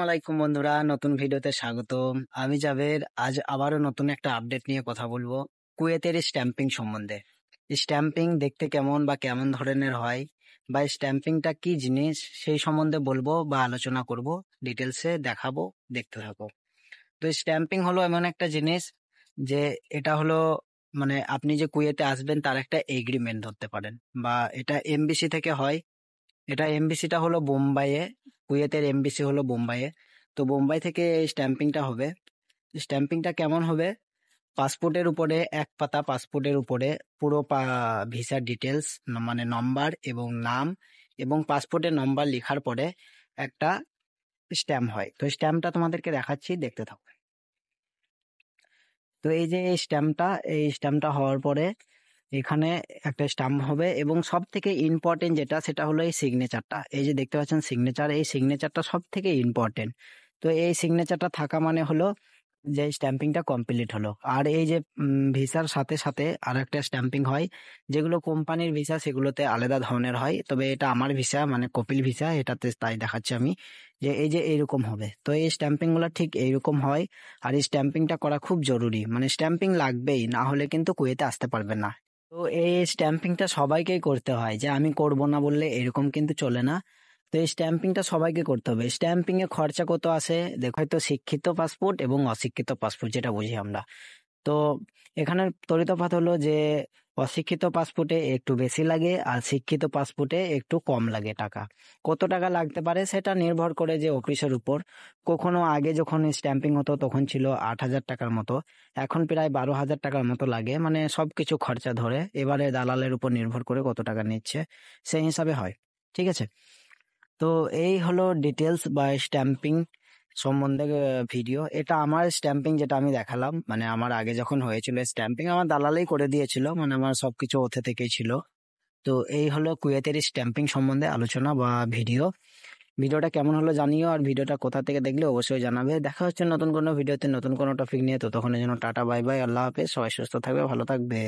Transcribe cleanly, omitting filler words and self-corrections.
আলাইকুম বন্ধুরা, নতুন ভিডিওতে স্বাগতম। আমি জাবের। আজ আবারও নতুন একটা আপডেট নিয়ে কথা বলবো কুয়েতের স্ট্যাম্পিং সম্বন্ধে। স্ট্যাম্পিং দেখতে কেমন বা কেমন ধরনের হয়, বা স্ট্যাম্পিংটা কি জিনিস সেই সম্বন্ধে বলবো বা আলোচনা করব, ডিটেলসে দেখাবো, দেখতে থাকো। তো স্ট্যাম্পিং হলো এমন একটা জিনিস যে এটা হলো মানে আপনি যে কুয়েতে আসবেন তার একটা এগ্রিমেন্ট ধরতে পারেন, বা এটা এমবিসি থেকে হয়। এটা এমবিসিটা হলো বোম্বাইয়ে, কুয়েতের এমবিসি হলো বোম্বাইয়ে। তো বোম্বাই থেকে এই স্ট্যাম্পিংটা হবে। স্ট্যাম্পিংটা কেমন হবে? পাসপোর্টের উপরে এক পাতা, পাসপোর্টের উপরে পুরো ভিসার ডিটেলস, মানে নম্বর এবং নাম এবং পাসপোর্টের নম্বর লেখার পরে একটা স্ট্যাম্প হয়। তো স্ট্যাম্পটা তোমাদেরকে দেখাচ্ছি, দেখতে থাকো। তো এই যে এই স্ট্যাম্পটা হওয়ার পরে এখানে একটা স্টাম্প হবে, এবং সব থেকে ইম্পর্টেন্ট যেটা সেটা হলো এই সিগনেচারটা। এই যে দেখতে পাচ্ছেন সিগনেচার, এই সিগনেচারটা সব থেকে ইম্পর্টেন্ট। তো এই সিগনেচারটা থাকা মানে হলো যে স্ট্যাম্পিংটা কমপ্লিট হলো। আর এই যে ভিসার সাথে সাথে আর একটা স্ট্যাম্পিং হয়, যেগুলো কোম্পানির ভিসা সেগুলোতে আলাদা ধরনের হয়, তবে এটা আমার ভিসা মানে কপিল ভিসা, এটাতে তাই দেখাচ্ছি আমি যে এই যে এইরকম হবে। তো এই স্ট্যাম্পিং গুলো ঠিক এইরকম হয়। আর এই স্ট্যাম্পিংটা করা খুব জরুরি, মানে স্ট্যাম্পিং লাগবেই, না হলে কিন্তু কুয়েতে আসতে পারবেন না। তো এই স্ট্যাম্পিংটা সবাইকেই করতে হয়, যে আমি করব না বললে এরকম কিন্তু চলে না। তো এই স্ট্যাম্পিংটা সবাইকে করতে হবে। স্ট্যাম্পিং এ খরচা কত আছে দেখো, হয়তো শিক্ষিত পাসপোর্ট এবং অশিক্ষিত পাসপোর্ট যেটা বুঝি আমরা। তো এখানে তরিতফাত হলো যে অশিক্ষিত পাসপোর্টে একটু বেশি লাগে আর শিক্ষিত পাসপোর্টে একটু কম লাগে টাকা। কত টাকা লাগতে পারে সেটা নির্ভর করে যে অফিসের উপর। কখনো আগে যখন স্ট্যাম্পিং হতো তখন ছিল 8,000 টাকার মতো, এখন প্রায় 12,000 টাকার মতো লাগে, মানে সবকিছু খরচা ধরে। এবারে দালালের উপর নির্ভর করে কত টাকা নিচ্ছে সেই হিসাবে হয়। ঠিক আছে। তো এই হলো ডিটেলস বা স্ট্যাম্পিং সম্বন্ধে ভিডিও। এটা আমার স্ট্যাম্পিং যেটা আমি দেখালাম, মানে আমার আগে যখন হয়েছিল স্ট্যাম্পিং আমার দালালেই করে দিয়েছিল, মানে আমার সবকিছু ওতে থেকেই ছিল। তো এই হলো কুয়েতের স্ট্যাম্পিং সম্বন্ধে আলোচনা বা ভিডিও। ভিডিওটা কেমন হলো জানিও, আর ভিডিওটা কোথা থেকে দেখলে অবশ্যই জানাবে। দেখা হচ্ছে নতুন কোনো ভিডিওতে নতুন কোনো টপিক নিয়ে। তো তখন জন্য টাটা, বাই বাই, আল্লাহ হাফেজ, সবাই সুস্থ থাকবে, ভালো থাকবে।